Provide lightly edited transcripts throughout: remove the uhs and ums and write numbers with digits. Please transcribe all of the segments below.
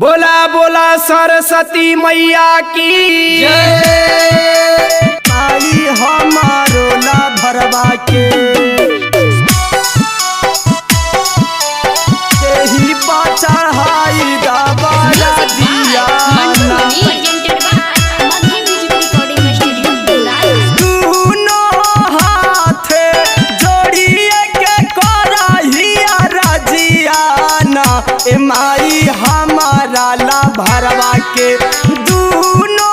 बोला बोला सरस्वती मैया की जय। आई हमारो ला भरवा के ही चढ़ाई दबारा दिया दूनो हाथे जोड़िए के कराहिया रजियाना ए माई हमारा ला भरवा के दूनो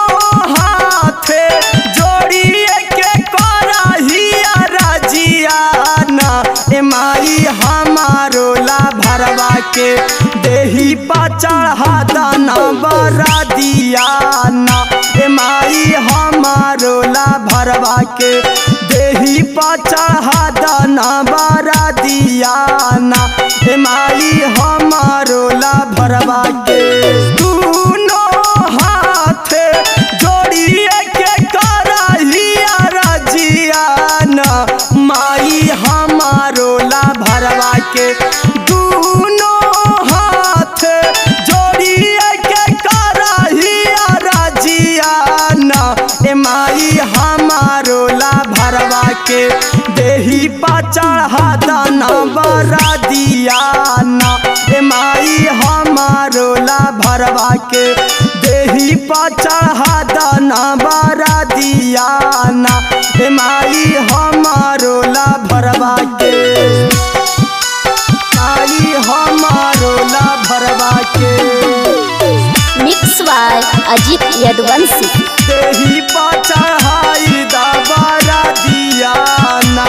हाथे जोड़िए के कराहिया रजियाना ए माई हमारो ला भरवा के देही पा चढ़ा दाना बरा दियाना ए माई हमारो ला भरवा के देही पा चढ़ा दाना बरा दियाना ए माई हमारो ला भरवा के दूनो हाथे जोड़िए के कराहिया रजियाना माई हमारो ला भरवा के दूनो हाथे जोड़िए के कराहिया रजियाना ए माई हमारो ला भरवा के देही पा चढ़ा दाना बरा दियाना ए माई हमारो ला भरवा के देही पा चढ़ा दाना बरा दियाना ए माई हमारो ला भरवा के माई हमारो ला भरवा के मिक्स बाय अजीत यदुवंशी। देही पा चढ़ाई दबारा दियाना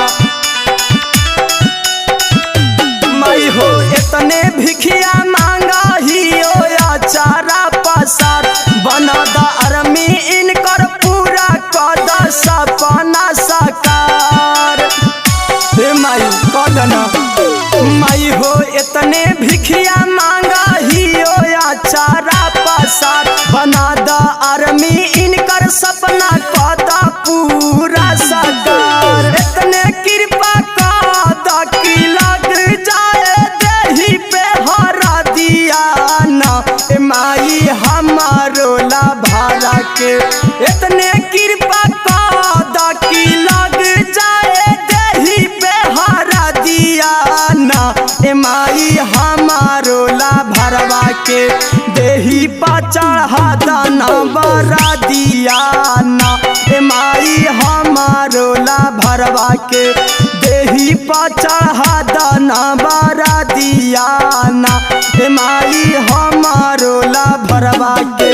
माई हो इतने भिखिया मांगा ही या चारा पसार बना दा अरमी इनकर पूरा कदा सपना साकार हे माई कदना माई हो इतने भिखिया मांगा ही या चारा पसार बना दा अरमी इनकर सपना कदा पूरा साकार इतने कृपा कदा की लग जाए देही पे हरा दियाना ए माई हमारो ला भरा के इतने कृपा कदा की लग जाए देही पे हरा दियाना ए माई हमारो ला भरवा के देही पा चढ़ा दाना बरा दियाना ए माई हमारो ला भरवा के देही पा चढ़ा दाना बरा दियाना ए माई हमारो ला भरवा के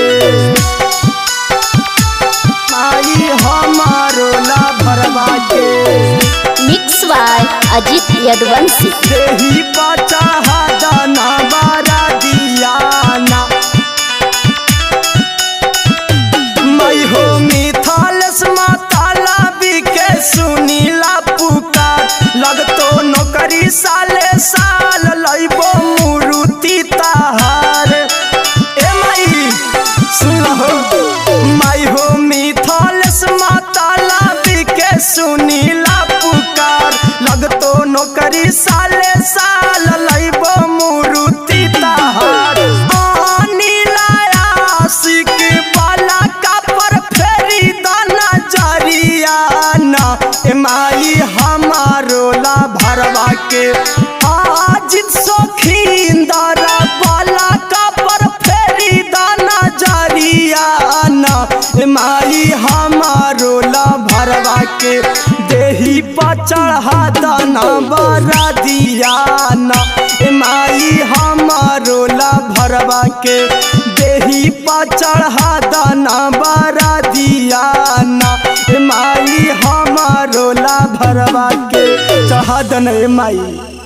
माई हमारो ला भरवा के मिक्स बाय अजीत यदुवंशी। देही पा चढ़ा दाना बरा दियाना मई हो मिथालस माताला बिके सुनीला पुकार लगतो नौकरी साले साल लइबो मुरुति ताहार ए माई सुन हो माई हो मिथालस माताला बिके सुनीला पुकार लगतो नौकरी साले साल लइबो मुरुति ताहार आशिक वाला का पर फेरी दाना जरियाना ए माई हमारो ला भरवा के आज सोखिंदारा वाला का पर फेरी दाना जरियाना ए माई हमारो ला भरवा के देही पा चढ़ा दाना बरा दियाना ए माई हमारो ला भरवा के देही पा चढ़ा दाना बरा दियाना ए माई हमारो ला भरवा के चढ़ा दन ए माई।